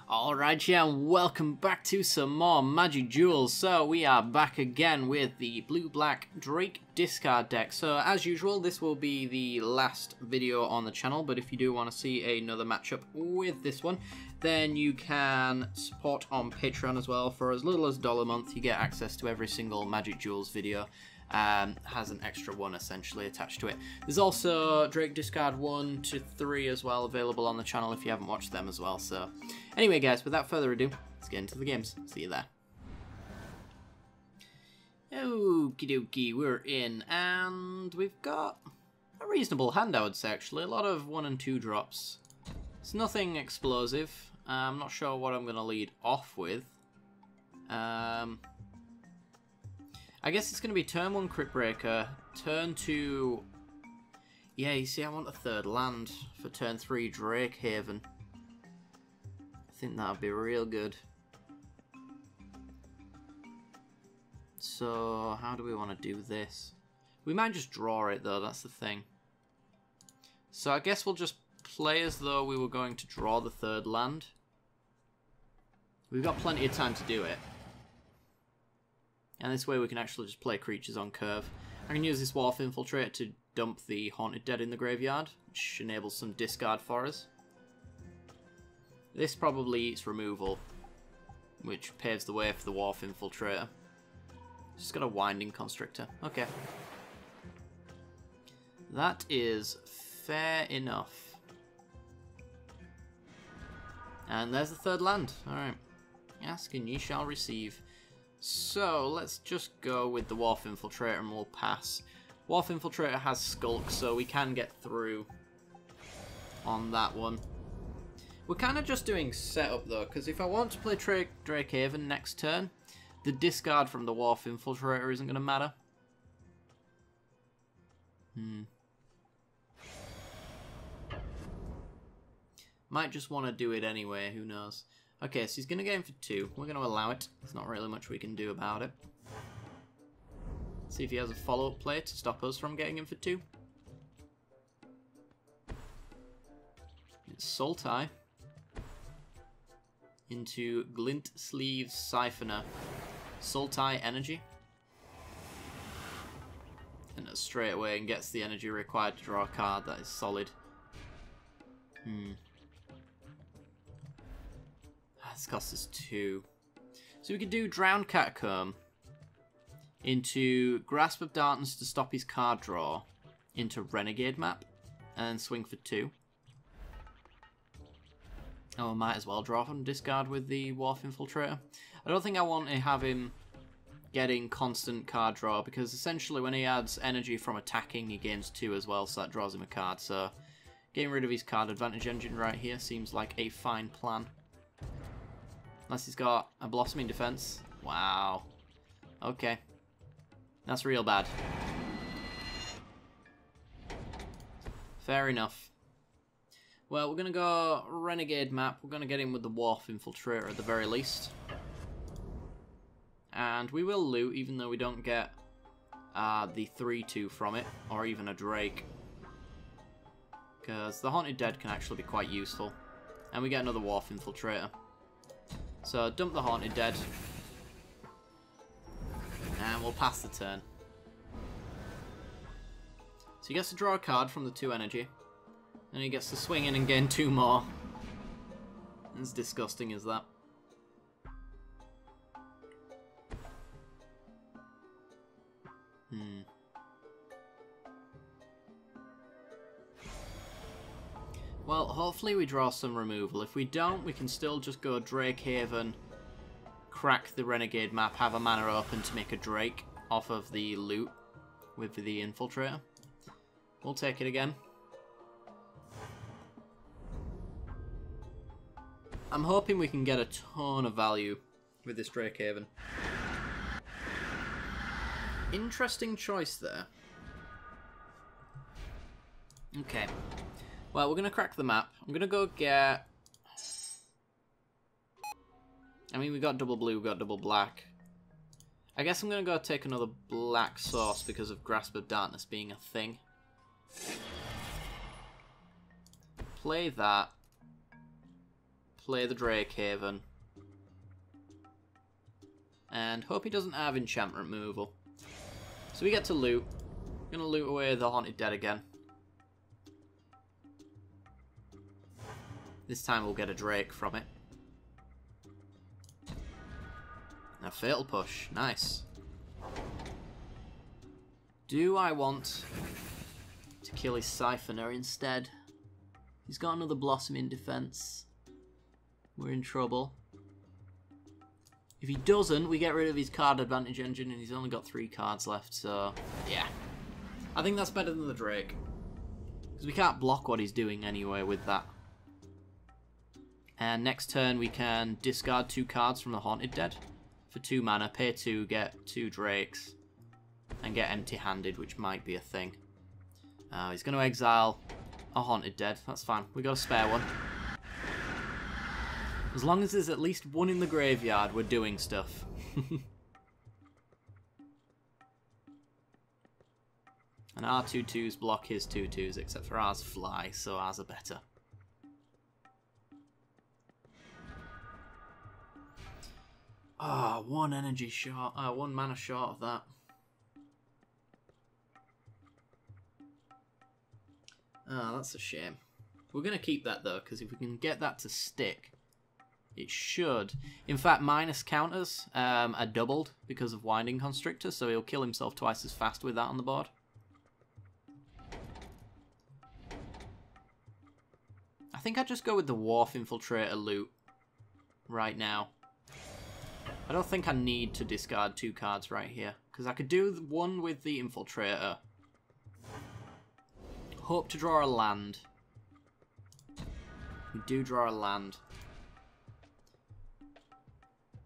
Alright, yeah, and welcome back to some more Magic Duels. So, we are back again with the blue-black Drake discard deck. So, as usual, this will be the last video on the channel, but if you do want to see another matchup with this one, then you can support on Patreon as well. For as little as $1 a month, you get access to every single Magic Duels video. Has an extra one essentially attached to it. There's also Drake Discard 1 to 3 as well available on the channel if you haven't watched them as well. So anyway guys, without further ado, let's get into the games. See you there. Okie dokie, we're in and we've got a reasonable hand, I would say actually. A lot of 1 and 2 drops. It's nothing explosive. I'm not sure what I'm going to lead off with. I guess it's going to be turn 1 Crypt Breaker, turn 2... Yeah, you see, I want a third land for turn 3 Drake Haven. I think that would be real good. So, how do we want to do this? We might just draw it, though, that's the thing. So, I guess we'll just play as though we were going to draw the third land. We've got plenty of time to do it. And this way we can actually just play creatures on curve. I can use this Wharf Infiltrator to dump the Haunted Dead in the graveyard, which enables some discard for us. This probably eats removal, which paves the way for the Wharf Infiltrator. Just got a Winding Constrictor. Okay. That is fair enough. And there's the third land. Alright. Ask and ye shall receive. So, let's just go with the Wharf Infiltrator and we'll pass. Wharf Infiltrator has Skulk, so we can get through on that one. We're kind of just doing setup though, because if I want to play Drake Haven next turn, the discard from the Wharf Infiltrator isn't going to matter. Might just want to do it anyway, who knows. Okay, so he's going to get in for 2. We're going to allow it. There's not really much we can do about it. See if he has a follow-up play to stop us from getting in for 2. It's Sultai into Glint Sleeves Siphoner. Sultai Energy. And straight away and gets the energy required to draw a card. That is solid. This costs us 2. So we could do Drowned Catacomb into Grasp of Darkness to stop his card draw into Renegade Map and then swing for 2. Oh, I might as well draw from discard with the Wharf Infiltrator. I don't think I want to have him getting constant card draw because essentially when he adds energy from attacking he gains 2 as well, so that draws him a card. So getting rid of his card advantage engine right here seems like a fine plan. Unless he's got a Blossoming Defense. Wow. Okay. That's real bad. Fair enough. Well, we're going to go Renegade Map. We're going to get in with the Wharf Infiltrator at the very least. And we will loot, even though we don't get the 3-2 from it. Or even a Drake. Because the Haunted Dead can actually be quite useful. And we get another Wharf Infiltrator. So, dump the Haunted Dead. And we'll pass the turn. So he gets to draw a card from the 2 energy. And he gets to swing in and gain 2 more. As disgusting as that. Well, hopefully we draw some removal. If we don't, we can still just go Drake Haven, crack the Renegade Map, have a mana open to make a Drake off of the loot with the Infiltrator. We'll take it again. I'm hoping we can get a ton of value with this Drake Haven. Interesting choice there. Okay. Well, we're going to crack the map. I'm going to go get... I mean, we got double blue, we got double black. I guess I'm going to go take another black source because of Grasp of Darkness being a thing. Play that. Play the Drake Haven. And hope he doesn't have enchantment removal. So we get to loot. We're gonna loot away the Haunted Dead again. This time we'll get a Drake from it. A Fatal Push. Nice. Do I want to kill his Siphoner instead? He's got another Blossom in defense. We're in trouble. If he doesn't, we get rid of his card advantage engine and he's only got 3 cards left, so yeah. I think that's better than the Drake. Because we can't block what he's doing anyway with that. And next turn we can discard 2 cards from the Haunted Dead. For 2 mana, pay 2, get 2 Drakes. And get empty-handed, which might be a thing. He's going to exile a Haunted Dead. That's fine. We got a spare one. As long as there's at least one in the graveyard, we're doing stuff. And our 2/2s block his 2/2s, except for ours fly, so ours are better. Ah, 1 energy short. 1 mana short of that. Ah, that's a shame. We're going to keep that though, because if we can get that to stick, it should. In fact, minus counters are doubled because of Winding Constrictor, so he'll kill himself twice as fast with that on the board. I think I'd just go with the Wharf Infiltrator loot right now. I don't think I need to discard 2 cards right here, because I could do one with the Infiltrator. Hope to draw a land. We do draw a land.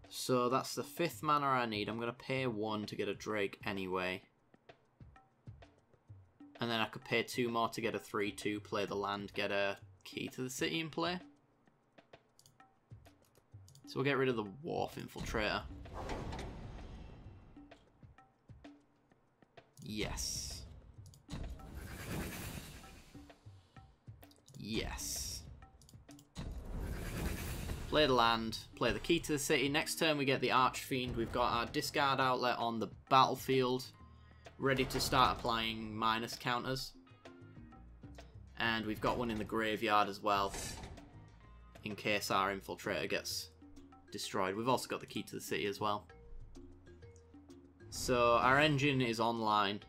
So that's the 5th mana I need. I'm going to pay 1 to get a Drake anyway. And then I could pay 2 more to get a 3/2, play the land, get a Key to the City in play. So we'll get rid of the Wharf Infiltrator. Yes. Yes. Play the land, play the Key to the City. Next turn we get the Archfiend. We've got our discard outlet on the battlefield, ready to start applying minus counters. And we've got one in the graveyard as well, in case our Infiltrator gets destroyed. We've also got the Key to the City as well. So our engine is online.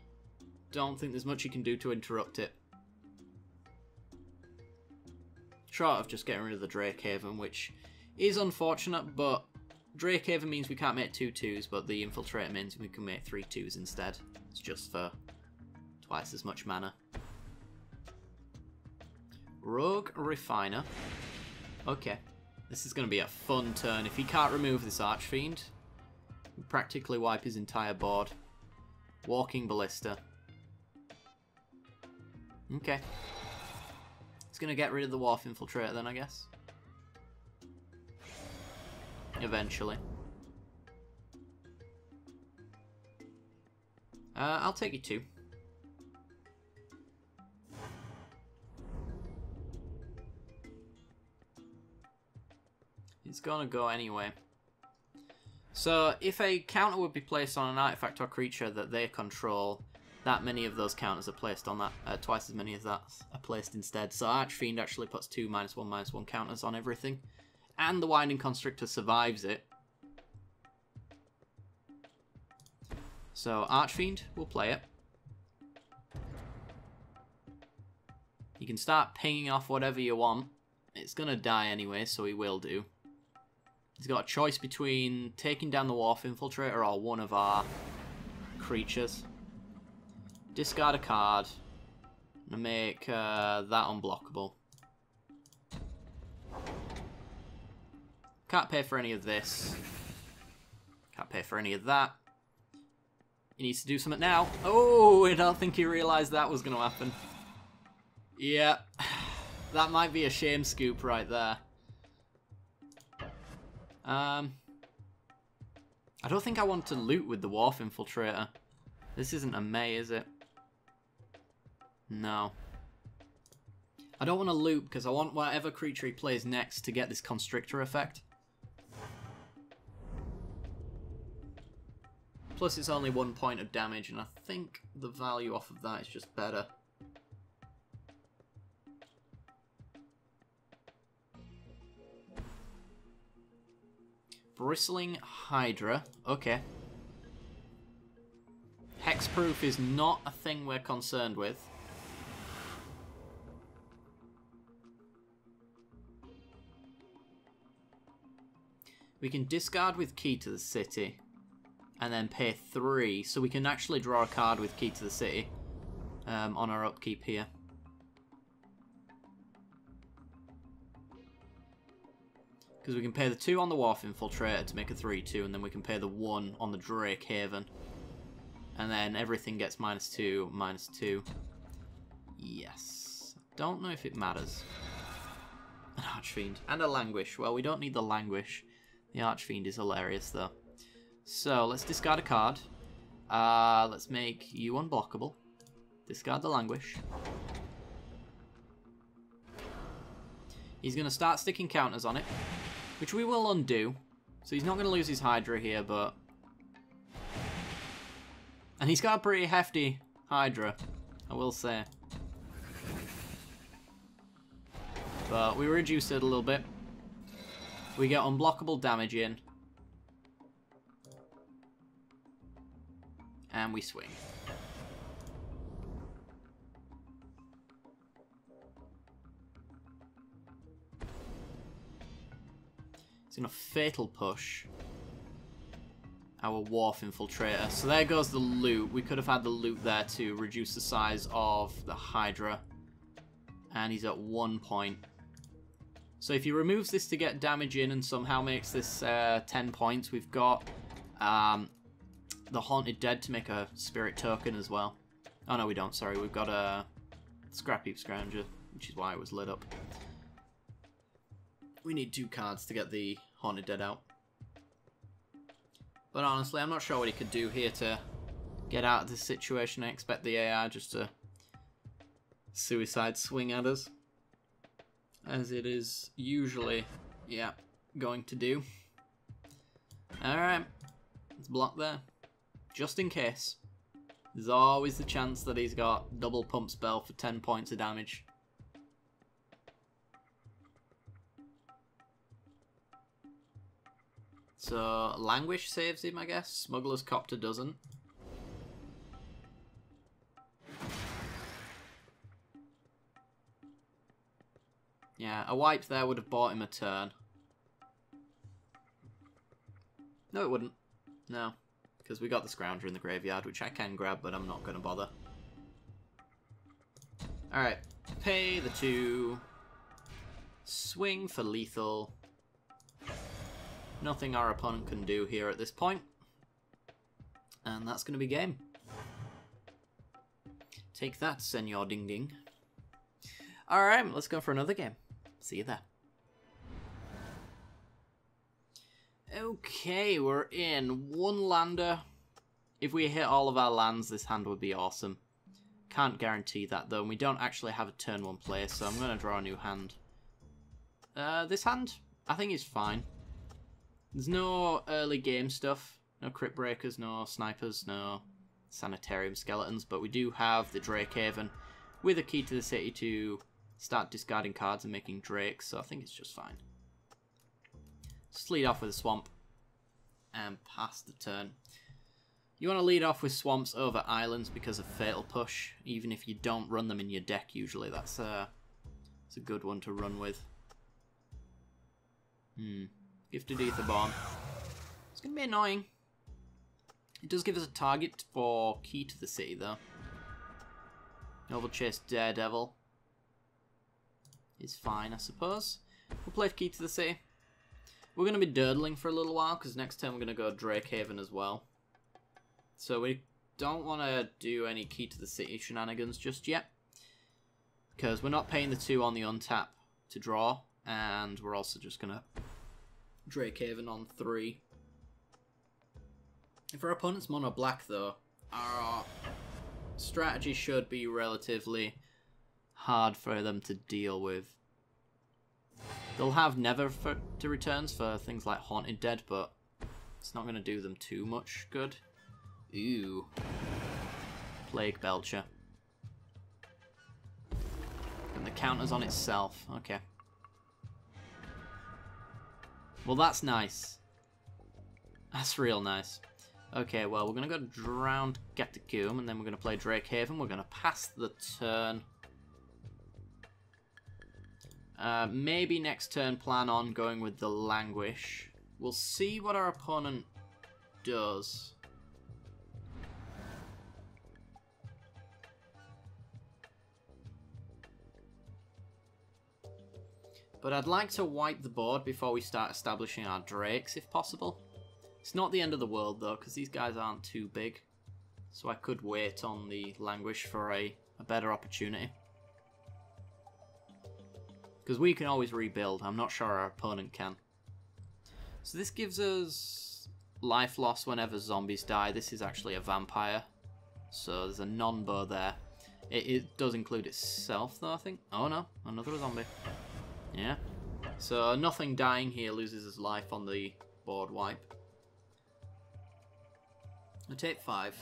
Don't think there's much you can do to interrupt it. Short of just getting rid of the Drake Haven, which is unfortunate, but Drake Haven means we can't make 2/2s, but the Infiltrator means we can make 3/2s instead. It's just for twice as much mana. Rogue Refiner. Okay. This is going to be a fun turn. If he can't remove this Archfiend, we practically wipe his entire board. Walking Ballista. Okay. It's going to get rid of the Wharf Infiltrator then, I guess. Eventually. I'll take you 2. It's gonna go anyway. So, if a counter would be placed on an artifact or creature that they control, that many of those counters are placed on that. Twice as many as that are placed instead. So Archfiend actually puts 2 -1/-1 counters on everything. And the Winding Constrictor survives it. So Archfiend will play it. You can start pinging off whatever you want. It's gonna die anyway, so he will do. He's got a choice between taking down the Wharf Infiltrator or one of our creatures. Discard a card and make that unblockable. Can't pay for any of this. Can't pay for any of that. He needs to do something now. Oh, I don't think he realised that was going to happen. Yeah, that might be a shame scoop right there. I don't think I want to loot with the Wharf Infiltrator. This isn't a May, is it? No. I don't want to loop because I want whatever creature he plays next to get this Constrictor effect. Plus it's only 1 point of damage, and I think the value off of that is just better. Bristling Hydra. Okay. Hexproof is not a thing we're concerned with. We can discard with Key to the City and then pay 3, so we can actually draw a card with Key to the City on our upkeep here. Because we can pay the 2 on the Wharf Infiltrator to make a 3/2, and then we can pay the 1 on the Drake Haven. And then everything gets -2, -2. Yes. Don't know if it matters. An Archfiend. And a Languish. Well, we don't need the Languish. The Archfiend is hilarious, though. So, let's discard a card. Let's make you unblockable. Discard the Languish. He's going to start sticking counters on it, which we will undo. So he's not going to lose his Hydra here, but... And he's got a pretty hefty Hydra, I will say. But we reduce it a little bit. We get unblockable damage in. And we swing. It's going to Fatal Push our Wharf Infiltrator. So there goes the loot. We could have had the loot there to reduce the size of the Hydra. And he's at 1 point. So if he removes this to get damage in and somehow makes this 10 points, we've got the Haunted Dead to make a Spirit Token as well. Oh no, we don't, sorry. We've got a Scrapheap Scrounger, which is why it was lit up. We need 2 cards to get the Haunted Dead out. But honestly, I'm not sure what he could do here to get out of this situation. I expect the AI just to suicide swing at us, as it is usually, yeah, going to do. Alright, let's block there. Just in case. There's always the chance that he's got double pump spell for 10 points of damage. So, Languish saves him, I guess. Smuggler's Copter doesn't. Yeah, a wipe there would have bought him a turn. No, it wouldn't. No. Because we got the Scrounger in the graveyard, which I can grab, but I'm not going to bother. Alright. Pay the 2. Swing for lethal. Nothing our opponent can do here at this point. And that's going to be game. Take that, Senor Ding Ding. Alright, let's go for another game. See you there. Okay, we're in 1 lander. If we hit all of our lands, this hand would be awesome. Can't guarantee that, though. We don't actually have a turn 1 play, so I'm going to draw a new hand. This hand, I think, is fine. There's no early game stuff. No Crypt Breakers, no Snipers, no Sanitarium Skeletons, but we do have the Drake Haven with a Key to the City to start discarding cards and making Drakes, so I think it's just fine. Just lead off with a Swamp and pass the turn. You want to lead off with Swamps over Islands because of Fatal Push, even if you don't run them in your deck usually. That's a good one to run with. Gifted Aetherborn. It's going to be annoying. It does give us a target for Key to the City, though. Noble Chase Daredevil is fine, I suppose. We'll play Key to the City. We're going to be durdling for a little while, because next turn we're going to go Drake Haven as well. So we don't want to do any Key to the City shenanigans just yet. Because we're not paying the 2 on the untap to draw, and we're also just going to Drake Haven on 3. If our opponent's mono black, though, our strategy should be relatively hard for them to deal with. They'll have never to returns for things like Haunted Dead, but it's not going to do them too much good. Ooh. Plague Belcher. And the counter's on itself. Okay. Well, that's nice. That's real nice. Okay, well, we're going to go Drowned Getacoom, and then we're going to play Drake Haven. We're going to pass the turn. Maybe next turn plan on going with the Languish. We'll see what our opponent does. But I'd like to wipe the board before we start establishing our Drakes, if possible. It's not the end of the world, though, because these guys aren't too big. So I could wait on the Languish for a better opportunity. Because we can always rebuild. I'm not sure our opponent can. So this gives us life loss whenever zombies die. This is actually a vampire. So there's a non-bow there. It does include itself, though, I think. Oh, no. Another zombie. Yeah. So nothing dying here loses its life on the board wipe. I take 5.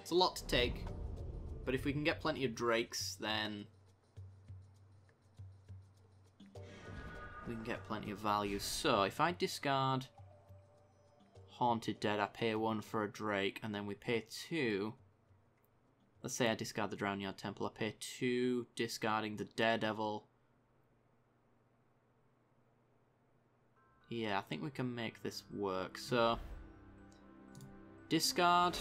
It's a lot to take. But if we can get plenty of Drakes, then we can get plenty of value. So, if I discard Haunted Dead, I pay 1 for a Drake, and then we pay 2. Let's say I discard the Drownyard Temple. I pay 2, discarding the Daredevil. Yeah, I think we can make this work. So, discard,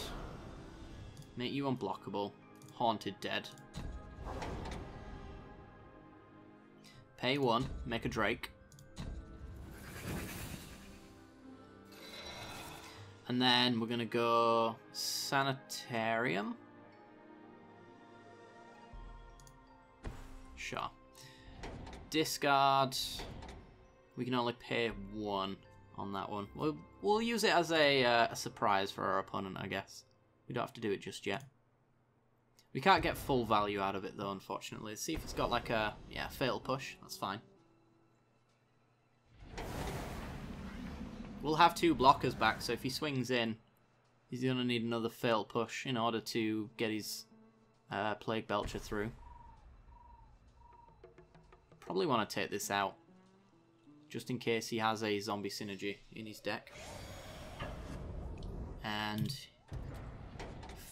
make you unblockable. Haunted Dead. Pay 1, make a Drake. And then we're going to go Sanitarium. Sure. Discard. We can only pay 1 on that one. We'll use it as a surprise for our opponent, I guess. We don't have to do it just yet. We can't get full value out of it, though, unfortunately. Let's see if it's got like a, yeah, Fatal Push. That's fine. We'll have 2 blockers back, so if he swings in, he's going to need another Fatal Push in order to get his Plague Belcher through. Probably want to take this out, just in case he has a Zombie Synergy in his deck. And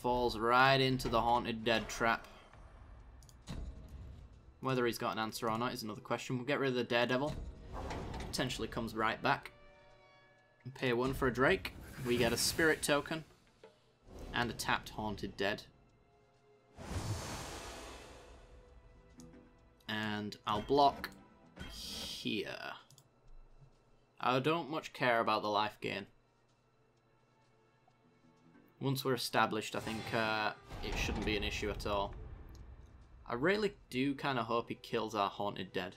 falls right into the Haunted Dead trap. Whether he's got an answer or not is another question. We'll get rid of the Daredevil. Potentially comes right back. Pay 1 for a Drake. We get a Spirit Token and a tapped Haunted Dead. And I'll block here. I don't much care about the life gain. Once we're established, I think it shouldn't be an issue at all. I really do kind of hope he kills our Haunted Dead.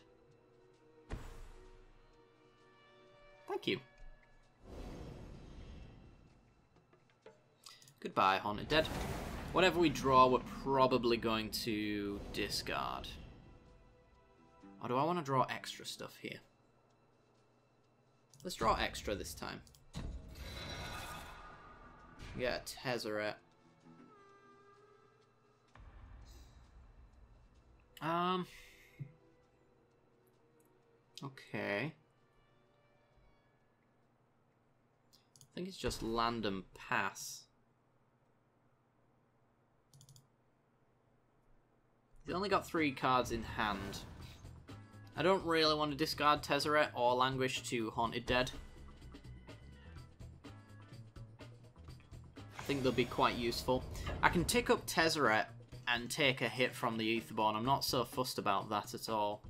Thank you. Goodbye, Haunted Dead. Whatever we draw, we're probably going to discard. Or do I want to draw extra stuff here? Let's draw extra this time. We got a Tezzeret. Okay. I think it's just land and pass. He's only got 3 cards in hand. I don't really want to discard Tezzeret or Languish to Haunted Dead. I think they'll be quite useful. I can tick up Tezzeret and take a hit from the Aetherborn. I'm not so fussed about that at all.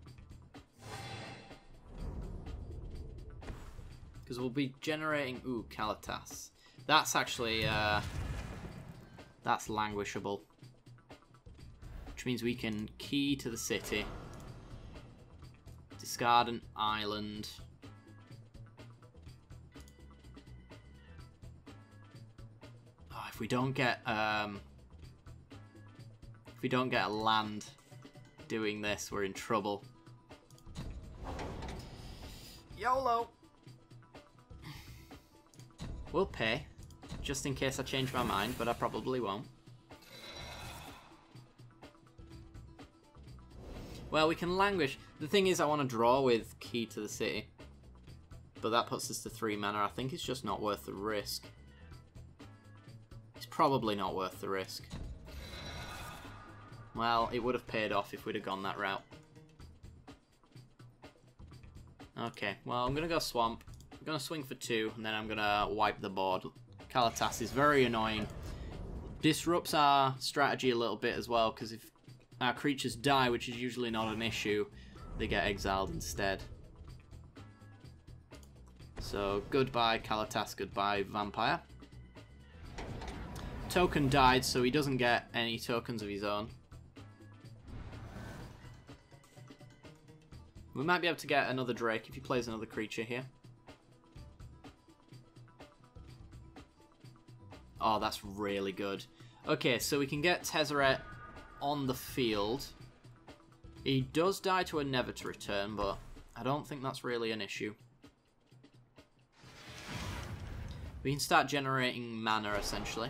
Because we'll be generating... Ooh, Kalitas. That's actually... that's languishable. Which means we can key to the city. Discard an island. Oh, if we don't get a land, doing this, we're in trouble. YOLO! We'll pay, just in case I change my mind, but I probably won't. Well, we can languish. The thing is, I want to draw with Key to the City. But that puts us to 3 mana. I think it's just not worth the risk. It's probably not worth the risk. Well, it would have paid off if we'd have gone that route. Okay, well, I'm going to go Swamp. I'm going to swing for 2, and then I'm going to wipe the board. Kalatas is very annoying. Disrupts our strategy a little bit as well, because if our creatures die, which is usually not an issue, they get exiled instead. So, goodbye Kalatas, goodbye Vampire. Token died, so he doesn't get any tokens of his own. We might be able to get another Drake if he plays another creature here. Oh, that's really good. Okay, so we can get Tezzeret on the field. He does die to a Never to Return, but I don't think that's really an issue. We can start generating mana, essentially.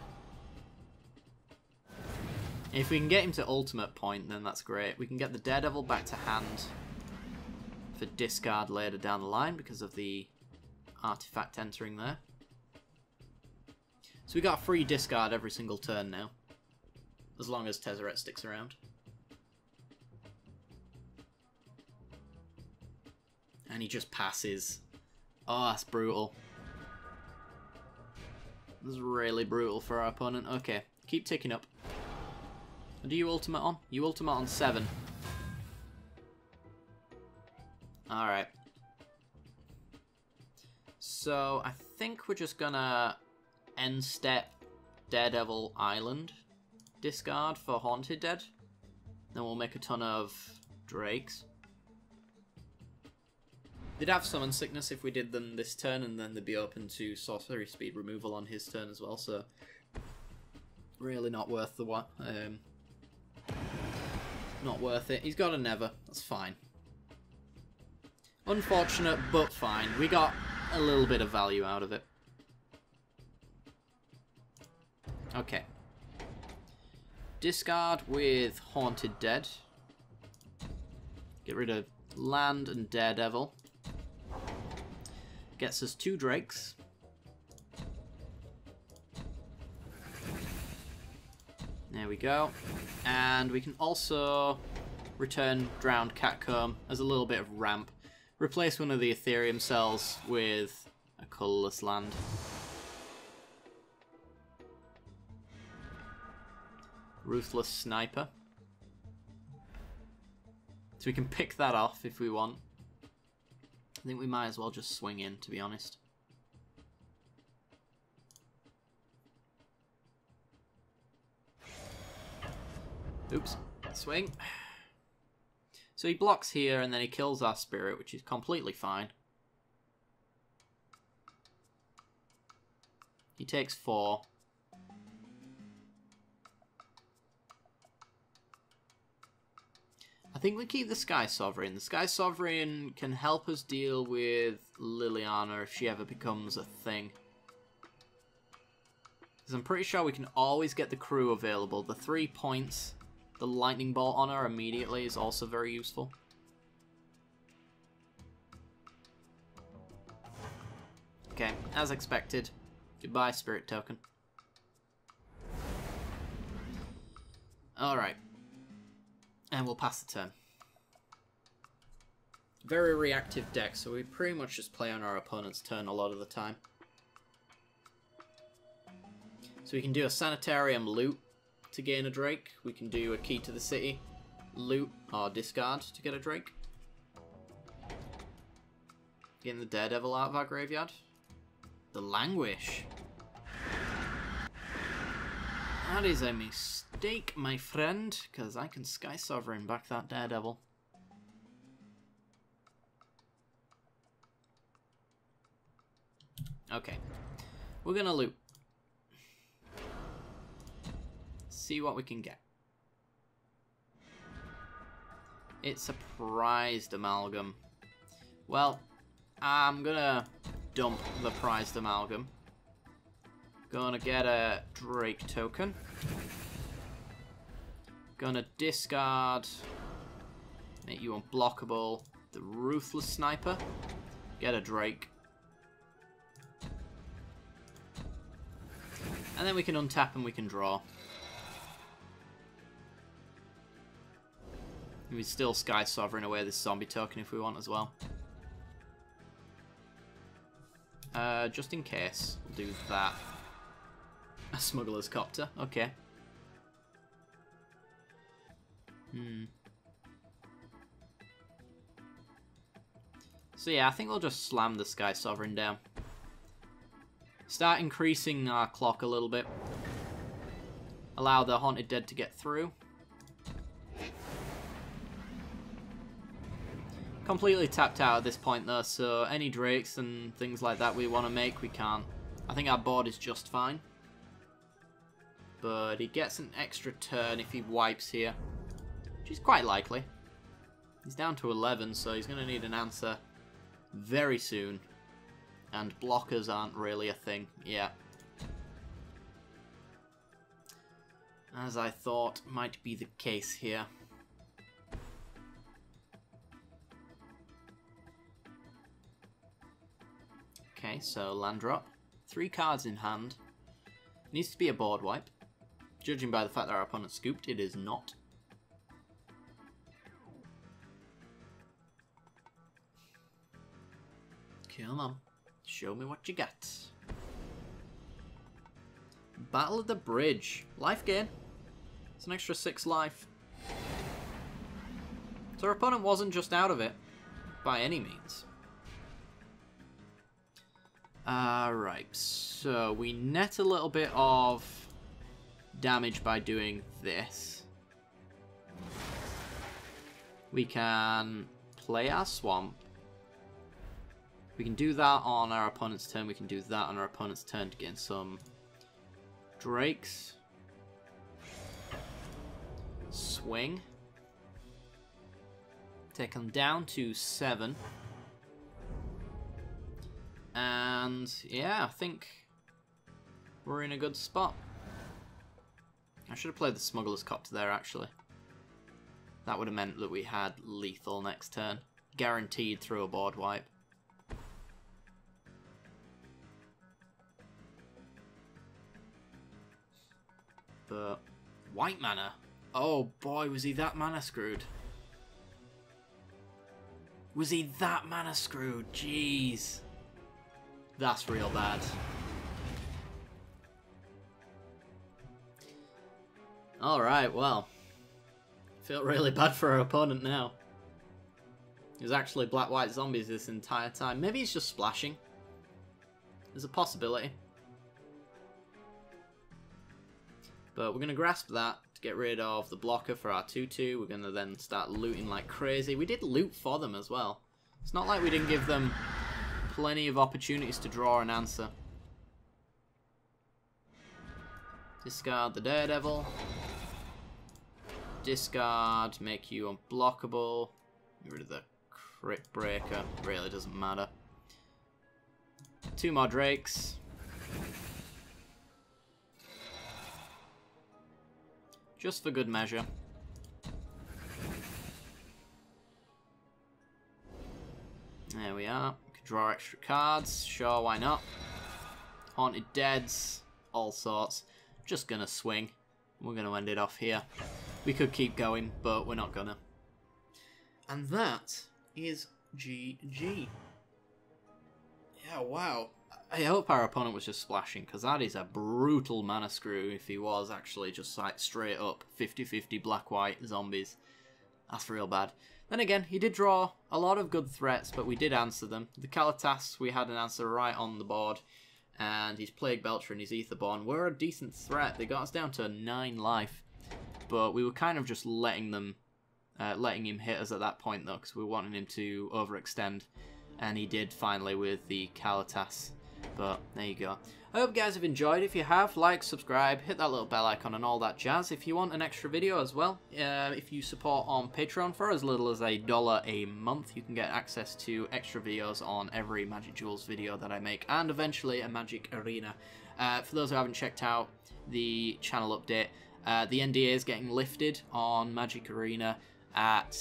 If we can get him to ultimate point, then that's great. We can get the Daredevil back to hand for discard later down the line because of the artifact entering there. So we got a free discard every single turn now, as long as Tezzeret sticks around. And he just passes. Oh, that's brutal. This is really brutal for our opponent. Okay, keep ticking up. Do you ultimate on? You ultimate on 7. Alright. So, I think we're just gonna end step Daredevil Island. Discard for Haunted Dead. Then we'll make a ton of Drakes. They'd have Summon Sickness if we did them this turn, and then they'd be open to Sorcery Speed removal on his turn as well, so really not worth the what. Not worth it. He's got a Never. That's fine. Unfortunate, but fine. We got a little bit of value out of it. Okay. Discard with Haunted Dead. Get rid of land and Daredevil. Gets us 2 Drakes. There we go. And we can also return Drowned Catcomb as a little bit of ramp. Replace one of the Ethereum cells with a colourless land. Ruthless Sniper. So we can pick that off if we want. I think we might as well just swing in, to be honest. Oops. Swing. So he blocks here and then he kills our spirit, which is completely fine. He takes 4. I think we keep the Sky Sovereign. The Sky Sovereign can help us deal with Liliana if she ever becomes a thing. Because I'm pretty sure we can always get the crew available. The 3 points, the Lightning Bolt on her immediately is also very useful. Okay, as expected. Goodbye, Spirit Token. Alright. And we'll pass the turn. Very reactive deck, so we pretty much just play on our opponent's turn a lot of the time. So we can do a Sanitarium loot to gain a Drake. We can do a Key to the City, loot or discard to get a Drake. Getting the Daredevil out of our graveyard. The Languish. That is a mistake, my friend, because I can Sky Sovereign back that Daredevil. Okay. We're gonna loot. See what we can get. It's a prized amalgam. Well, I'm gonna dump the prized amalgam. Gonna get a Drake token. Gonna discard, make you unblockable, the Ruthless Sniper. Get a Drake. And then we can untap and we can draw. And we still Sky Sovereign away this zombie token if we want as well. Just in case, we'll do that. A Smuggler's Copter, okay. So yeah, I think we'll just slam the Sky Sovereign down. Start increasing our clock a little bit. Allow the Haunted Dead to get through. Completely tapped out at this point though, so any Drakes and things like that we want to make, we can't. I think our board is just fine. But he gets an extra turn if he wipes here, which is quite likely. He's down to 11, so he's going to need an answer very soon. And blockers aren't really a thing. Yeah. As I thought might be the case here. Okay, so land drop. 3 cards in hand. Needs to be a board wipe. Judging by the fact that our opponent scooped, it is not. Come on. Show me what you got. Battle of the Bridge. Life gain. It's an extra 6 life. So our opponent wasn't just out of it. By any means. Right. So we net a little bit of damage by doing this. We can play our swamp. We can do that on our opponent's turn. We can do that on our opponent's turn to gain some Drakes. Swing. Take them down to 7. And yeah, I think we're in a good spot. I should have played the Smuggler's Copter there, actually. That would have meant that we had lethal next turn. Guaranteed through a board wipe. But white mana. Oh boy, was he that mana screwed. Was he that mana screwed? Jeez. That's real bad. Alright, well. Feel really bad for our opponent now. He was actually black-white zombies this entire time. Maybe he's just splashing. There's a possibility. But we're going to grasp that to get rid of the blocker for our 2-2. We're going to then start looting like crazy. We did loot for them as well. It's not like we didn't give them plenty of opportunities to draw an answer. Discard the Daredevil. Discard, make you unblockable. Get rid of the Crit Breaker. Really doesn't matter. 2 more Drakes. Just for good measure. There we are. We can draw extra cards. Sure, why not? Haunted Deads. All sorts. Just gonna swing. We're gonna end it off here. We could keep going, but we're not gonna. And that is GG. Yeah, wow. I hope our opponent was just splashing, because that is a brutal mana screw if he was actually just like straight up 50-50 black-white zombies. That's real bad. Then again, he did draw a lot of good threats, but we did answer them. The Kalatas, we had an answer right on the board, and his Plague Belcher and his Aetherborn were a decent threat. They got us down to 9 life, but we were kind of just letting him hit us at that point though, because we were wanting him to overextend, and he did finally with the Kalatas. But there you go. I hope you guys have enjoyed. If you have, like, subscribe, hit that little bell icon and all that jazz. If you want an extra video as well, if you support on Patreon for as little as $1 a month, you can get access to extra videos on every Magic Duels video that I make, and eventually a Magic Arena. For those who haven't checked out the channel update, the NDA is getting lifted on Magic Arena at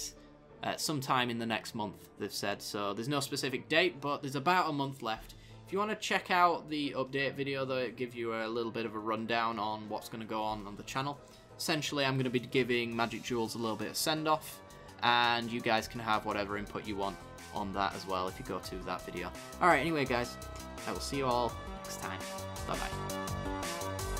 sometime in the next month, they've said. So there's no specific date, but there's about a month left. If you want to check out the update video, though, it gives you a little bit of a rundown on what's going to go on the channel. Essentially, I'm going to be giving Magic Duels a little bit of send-off, and you guys can have whatever input you want on that as well if you go to that video. Alright, anyway, guys, I will see you all next time. Bye-bye.